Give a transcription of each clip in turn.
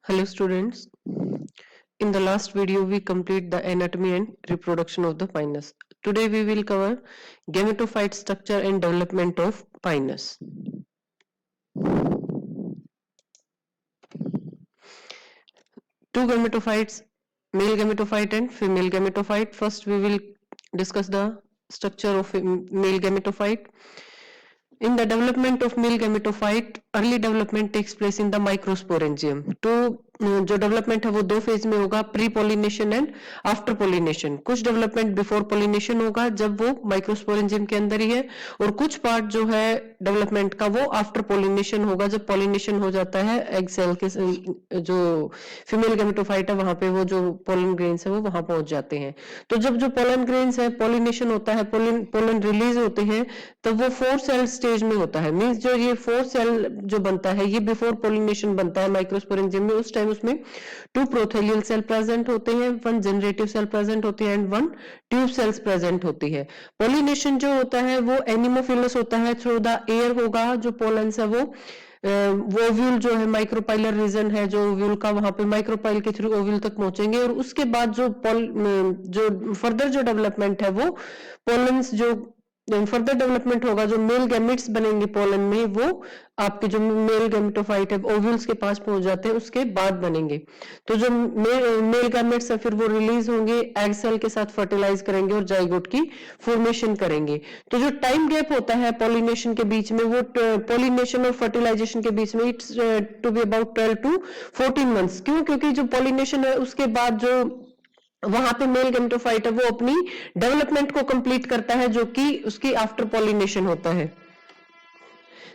Hello students. In the last video we complete the anatomy and reproduction of the pinus. Today we will cover gametophyte structure and development of pinus. Two gametophytes, male gametophyte and female gametophyte. First we will discuss the structure of male gametophyte. In the development of male gametophyte, early development takes place in the microsporangium. तो जो development है वो दो phase में होगा, pre pollination and after pollination. कुछ development before pollination होगा जब वो माइक्रोस्पोरेंजियम के अंदर ही है, और कुछ पार्ट जो है डेवलपमेंट का वो आफ्टर पोलिनेशन होगा जब पोलिनेशन हो जाता है एग सेल के. जो फीमेल गेमेटोफाइट है वहां पे वो जो पोलन ग्रेन्स है वो वहां पहुंच जाते हैं. तो जब जो पोलन ग्रेन्स है पोलिनेशन होता है, पोलन रिलीज होते हैं, तब वो 4 सेल स्टेज में होता है. मींस जो ये 4 सेल जो बनता है ये बिफोर पोलिनेशन बनता है माइक्रोस्पोरेंजियम में. उस टाइम उसमें 2 प्रोथेलियल सेल प्रेजेंट होते हैं, 1 जनरेटिव सेल प्रेजेंट होते हैं एंड 1 ट्यूब सेल्स प्रेजेंट होती है. पोलिनेशन जो होता है वो एनिमोफिलस होता है, थ्रू द एयर होगा. जो पोलन्स है वो ओव्यूल जो है माइक्रोपाइलर रीजन है जो ओव्यूल का, वहां पे माइक्रोपाइल के थ्रू ओव्यूल तक पहुंचेंगे, और उसके बाद जो फर्दर जो डेवलपमेंट है वो पोलन्स जो फर्दर डेवलपमेंट होगा, जो मेल गैमेट्स बनेंगे पोलन में, वो आपके जो मेल गैमेटोफाइट है ओव्यूल्स के पास पहुंच जाते हैं उसके बाद बनेंगे. तो जो मेल गैमेट्स है फिर वो रिलीज होंगे, एग सेल के साथ फर्टिलाइज करेंगे और जाइगोट की फॉर्मेशन करेंगे. तो जो टाइम गैप होता है पॉलिनेशन के बीच में, वो पॉलिनेशन और फर्टिलाइजेशन के बीच में it's to be about 12 to 14 months. क्यों? क्योंकि जो पॉलिनेशन है उसके बाद जो वहां पे मेल गेमेटोफाइट है वो अपनी डेवलपमेंट को कंप्लीट करता है जो कि उसकी आफ्टर पॉलिनेशन होता है.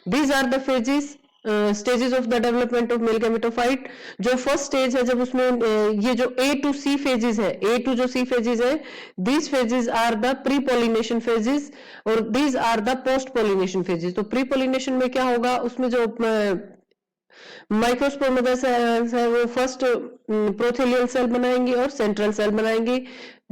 These are the phases stages of the development of male gametophyte. जो फर्स्ट स्टेज है जब उसमें ये जो A to C फेजेस है, A to जो C फेजेस है, these phases are the pre pollination phases और these are the post pollination phases. तो प्री पॉलिनेशन में क्या होगा, उसमें जो माइक्रोस्पोरमोदा है वो फर्स्ट प्रोथेलियल सेल बनाएंगे और सेंट्रल सेल बनाएंगे.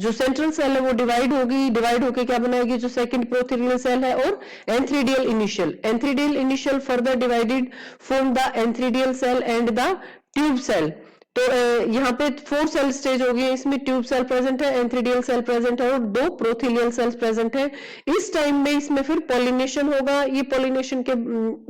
जो सेंट्रल सेल है वो डिवाइड होगी, डिवाइड होके क्या बनाएगी, जो सेकंड प्रोथेलियल सेल है और antheridial initial further divided from the antheridial cell and the tube cell. तो यहाँ पे 4 सेल स्टेज हो गई, इसमें ट्यूब सेल प्रेजेंट है, एंथ्रीडियल सेल प्रेजेंट है और 2 प्रोथेलियल सेल्स प्रेजेंट है. इस टाइम में इसमें फिर पॉलिनेशन होगा. ये पॉलिनेशन के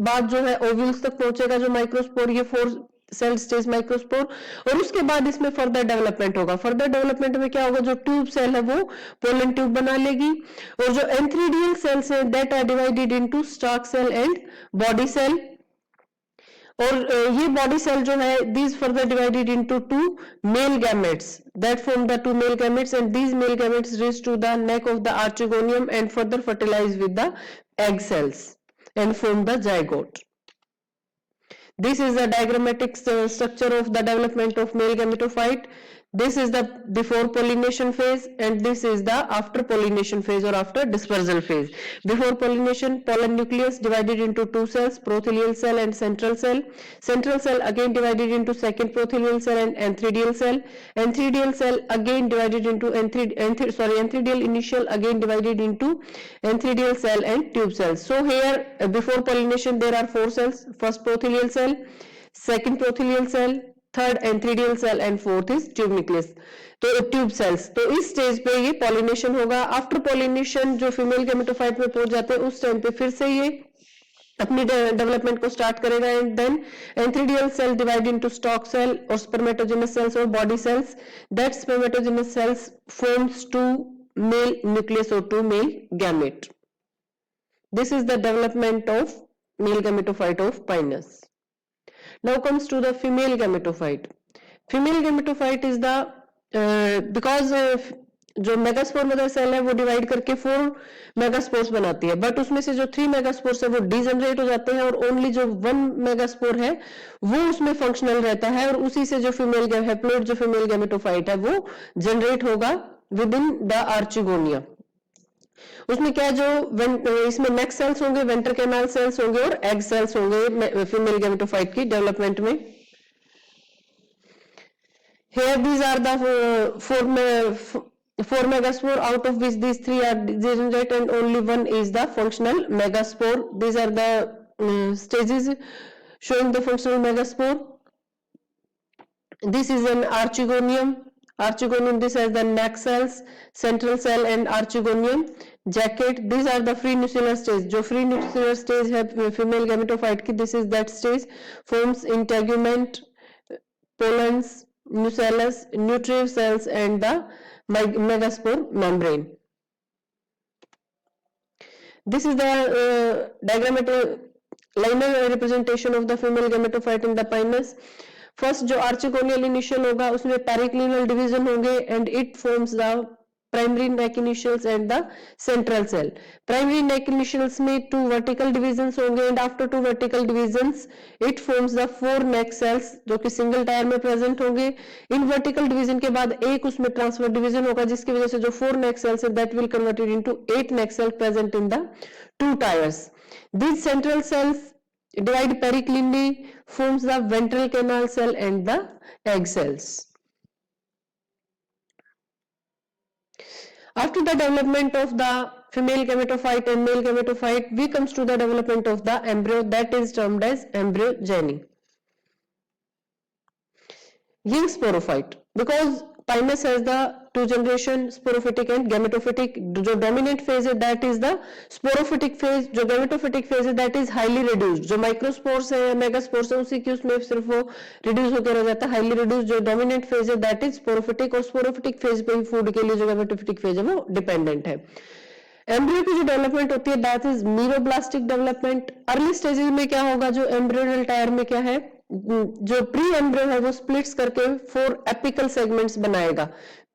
बाद जो है ओव्यूल्स तक पहुंचेगा जो माइक्रोस्पोर, ये 4 सेल स्टेज माइक्रोस्पोर, और उसके बाद इसमें फर्दर डेवलपमेंट होगा. फर्दर डेवलपमेंट में क्या होगा, जो ट्यूब सेल है वो पोलन ट्यूब बना लेगी, और जो एंथ्रीडियल सेल्स है that are divided into stalk cell and body cell. और ये बॉडी सेल जो है these further divided into 2 male gametes that form the 2 male gametes, and these male gametes reach to the neck of the archegonium and further fertilize with the egg cells and form the zygote. This is the diagrammatic structure of the development of male gametophyte. This is the before pollination phase and this is the after pollination phase or after dispersal phase. Before pollination, pollen nucleus divided into 2 cells, prothelial cell and central cell. Central cell again divided into second prothelial cell and antheridial cell. Antheridial cell again divided into antheridial initial again divided into antheridial cell and tube cells. So here before pollination there are 4 cells. First prothelial cell, second prothelial cell, third antheridial cell and fourth is tube nucleus. तो tube cells. तो इस stage पे ये pollination होगा. After pollination जो female gametophyte में पहुंच जाते हैं उस टाइम पे फिर से ये अपनी डेवलपमेंट को स्टार्ट करेगा, and then antheridial cell divide into stalk cell और स्पर्मेटोजेनस सेल्स और body cells. That spermatogenous cells forms 2 male nucleus और 2 male gamete. This is the development of male gametophyte of Pinus. Now comes to the female gametophyte. Female gametophyte is the because जो megaspore mother cell है वो divide करके 4 megaspores बनाती है, but उसमें से जो 3 मेगास्पोर्स है वो डिजनरेट हो जाते हैं और ओनली जो 1 मेगास्पोर है वो उसमें फंक्शनल रहता है, और उसी से जो फीमेल हैप्लोइड जो फीमेल गेमेटोफाइट है वो जनरेट होगा विद इन द आर्चिगोनिया. उसमें क्या जो इसमें नेक सेल्स होंगे, वेंटर कैनाल सेल्स होंगे और एग सेल्स होंगे फीमेल गेमेटोफाइट की डेवलपमेंट में. Here these are the 4 megaspore, out of which these 3 are degenerate and only 1 is the functional megaspore. These are the stages showing the functional megaspore. This is an archegonium. Archegonium, this has the neck cells, central cell and archegonium jacket. These are the free nuclear stage. जो free nuclear stage है female gametophyte की, this is that stage. Forms integument, pollens, nucellus, nutritive cells and the megaspore membrane. This is the diagrammatic linear representation of the female gametophyte in the pinus. First जो archegonial initial होगा उसमें periclinal division होंगे and it forms the primary neck initials and the central cell. Primary neck initials में 2 vertical divisions होंगे and after 2 vertical divisions it forms the 4 neck cells जो कि single tyre में present होंगे. In vertical division के बाद एक उसमें ट्रांसफर डिवीजन होगा जिसकी वजह से जो 4 नेक सेल्स है that will converted into 8 neck cell present in the 2 tiers. These central cells divide periclinally, forms the ventral canal cell and the egg cells. After the development of the female gametophyte and male gametophyte, we comes to the development of the embryo that is termed as embryogeny. Young sporophyte, because pinus has the 2 generation sporophytic and gametophytic. जो dominant phase है that is the sporophytic phase. जो gametophytic phase है that is highly reduced. जो microspores है या megaspores है उसी की उसमें सिर्फ वो reduce होकर रह जाता है highly reduced. जो dominant phase है that is sporophytic और sporophytic phase पे ही food के लिए जो gametophytic phase है वो dependent है. एम्ब्रियो की जो डेवलपमेंट होती है that is meroblastic development. Early stages में क्या होगा, जो एम्ब्रियोनल टायर में क्या है, जो प्री एम्ब्रियो है वो स्प्लिट्स करके 4 एपिकल सेगमेंट्स बनाएगा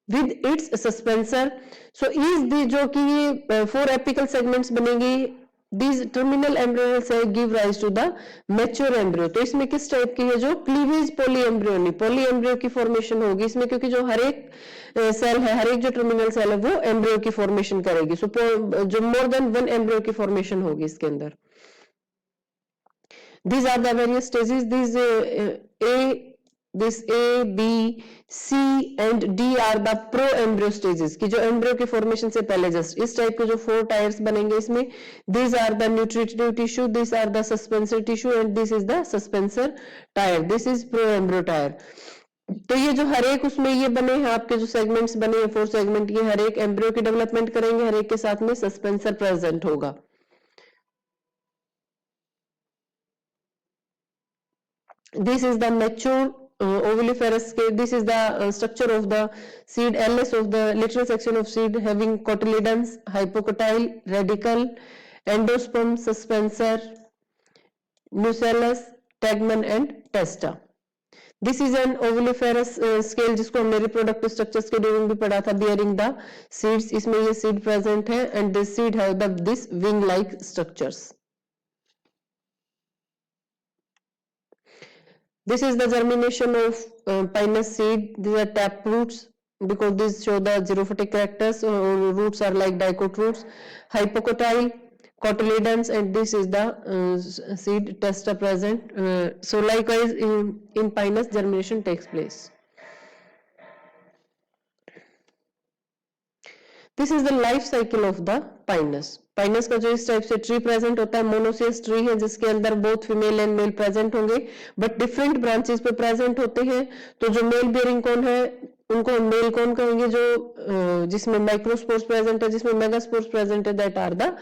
with its suspensor. So is the जो कि ये 4 एपिकल सेगमेंट्स बनेंगी, these terminal embryonal cell give rise to the mature embryo. तो इसमें किस टाइप की है, जो क्लीवेज पॉलीएम्ब्रियोनी पॉलीएम्ब्रियो की फॉर्मेशन होगी इसमें, क्योंकि जो हर एक सेल है, हर एक जो टर्मिनल सेल है वो एम्ब्रियो की फॉर्मेशन करेगी. सो जो मोर देन 1 एम्ब्रियो की फॉर्मेशन होगी इसके अंदर. These are the various stages. This A, B, C and D are the pro-embryo stages कि जो एम्ब्रियो के फॉर्मेशन से पहले जस्ट इस टाइप के जो 4 टायर्स बनेंगे इसमें. These are the nutritive tissue, these are the suspensor tissue and this is the suspensor tire. This is pro-embryo tire. तो ये जो हर एक उसमें ये बने हैं आपके जो सेगमेंट्स बने हैं 4 सेगमेंट, ये हर एक एम्ब्रियो की डेवलपमेंट करेंगे, हर एक के साथ में सस्पेंसर प्रेजेंट होगा. This is the mature ovuliferous scale. This is the structure of the seed, LS of the lateral section of seed having cotyledons, hypocotyle, radicle, endosperm, suspensor, nucellus, tegmen and testa. This is an ovuliferous scale जिसको हमने reproductive structures के during भी पढ़ा था, bearing the seeds. इसमें ये seed present है and this seed have this wing-like structures. This is the germination of pinus seed. These are tap roots because these show the xerophytic characters. Roots are like dicot roots. Hypocotyle, cotyledons, and this is the seed testa present. So likewise in pinus germination takes place. This is the life cycle of the pinus. Pinus का जो इस type से tree present होता है monoecious tree है जिसके अंदर both female and male present होंगे बट डिफरेंट ब्रांचेस पे प्रेजेंट होते हैं. तो जो मेल बियरिंग कौन है उनको मेल कौन कहेंगे, जो जिसमें माइक्रोस्पोर्स प्रेजेंट है, जिसमें मेगास्पोर्स प्रेजेंट है, that are the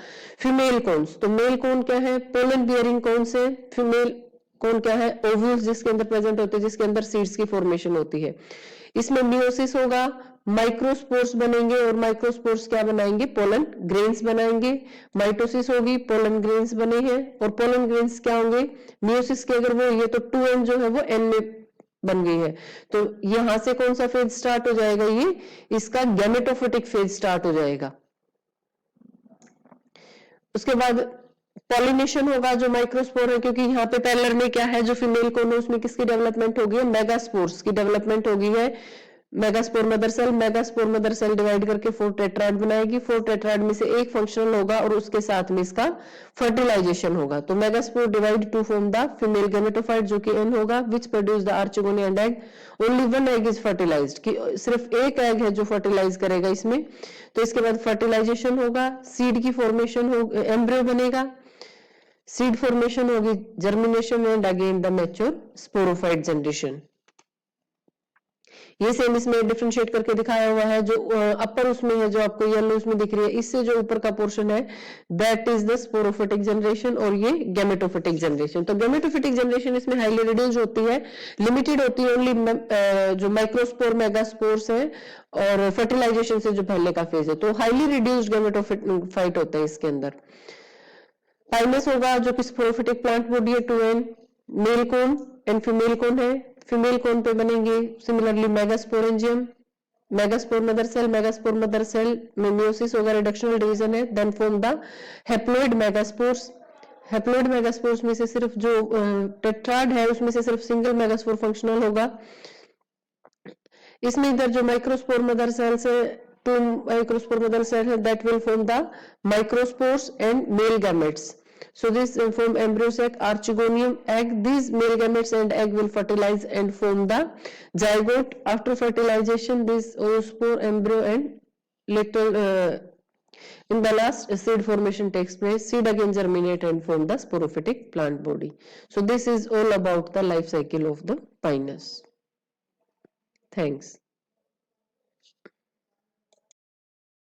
female cones. तो मेल कौन क्या है, पोलन बियरिंग कौन से, फीमेल कौन क्या है, ओव्यूल्स जिसके अंदर प्रेजेंट होते हैं जिसके अंदर सीड्स की फॉर्मेशन होती है. इसमें मियोसिस होगा, माइक्रोस्पोर्स बनेंगे और माइक्रोस्पोर्स क्या बनाएंगे, पोलन ग्रेन्स बनाएंगे. माइटोसिस होगी, पोलन ग्रेन्स बने हैं और पोलन ग्रेन्स क्या होंगे, मियोसिस के अगर वो ये तो 2n जो है वो n में बन गई है. तो यहां से कौन सा फेज स्टार्ट हो जाएगा, ये इसका गैमेटोफिटिक फेज स्टार्ट हो जाएगा. उसके बाद पॉलिनेशन होगा जो माइक्रोस्पोर है, क्योंकि यहाँ पे पैलर में क्या है, जो फीमेल कोन है उसमें किसकी डेवलपमेंट होगी है, मेगास्पोर्स की डेवलपमेंट होगी है. मेगास्पोर मदर सेल डिवाइड करके 4 टेट्राइड बनाएगी. 4 टेट्राइड में से एक फंक्शनल होगा और उसके साथ में इसका फर्टिलाइजेशन होगा. तो megaspore divide to form the female gametophyte जो कि n होगा, which produce the archegonia and egg. Only 1 egg is fertilized, कि सिर्फ एक एग है जो फर्टिलाइज करेगा इसमें. तो इसके बाद फर्टिलाइजेशन होगा, सीड की फॉर्मेशन होगी, एम्ब्रियो बनेगा, सीड फॉर्मेशन होगी, germination and again the mature sporophyte generation. ये सेम इसमें डिफरेंशिएट करके दिखाया हुआ है। जो अपर उसमें है, जो आपको येलो उसमें दिख रही है, इससे जो ऊपर का पोर्शन है that is the sporophytic generation, और ये गैमेटोफिटिक जनरेशन। तो गैमेटोफिटिक जनरेशन इसमें हाईली रिड्यूस्ड होती है, लिमिटेड होती है ओनली जो माइक्रोस्पोर मेगास्पोर्स है और फर्टिलाइजेशन से जो पहले का फेज है, तो हाईली रिड्यूस्ड गैमेटोफाइट होते हैं इसके अंदर। पाइनस होगा जो कि स्पोरोफिटिक प्लांट बॉडी है 2n, male cone and female cone है, फीमेल कोन पे बनेंगे similarly megasporangium, megaspore mother cell में मियोसिस होगा, रिडक्शनल डिवीजन है, then form the haploid megaspores. Haploid megaspores में से सिर्फ जो टेट्राड है उसमें से सिर्फ सिंगल मेगास्पोर फंक्शनल होगा। इसमें इधर जो माइक्रोस्पोर मदर सेल्स है, 2 माइक्रोस्पोर मदर सेल है, that will form the microspores and male gametes. So this form embryo sac, archegonium egg. These male gametes and egg will fertilize and form the zygote. After fertilization, this oospore, embryo and little in the last seed formation takes place. Seed again germinate and form the sporophytic plant body. So this is all about the life cycle of the pinus. Thanks.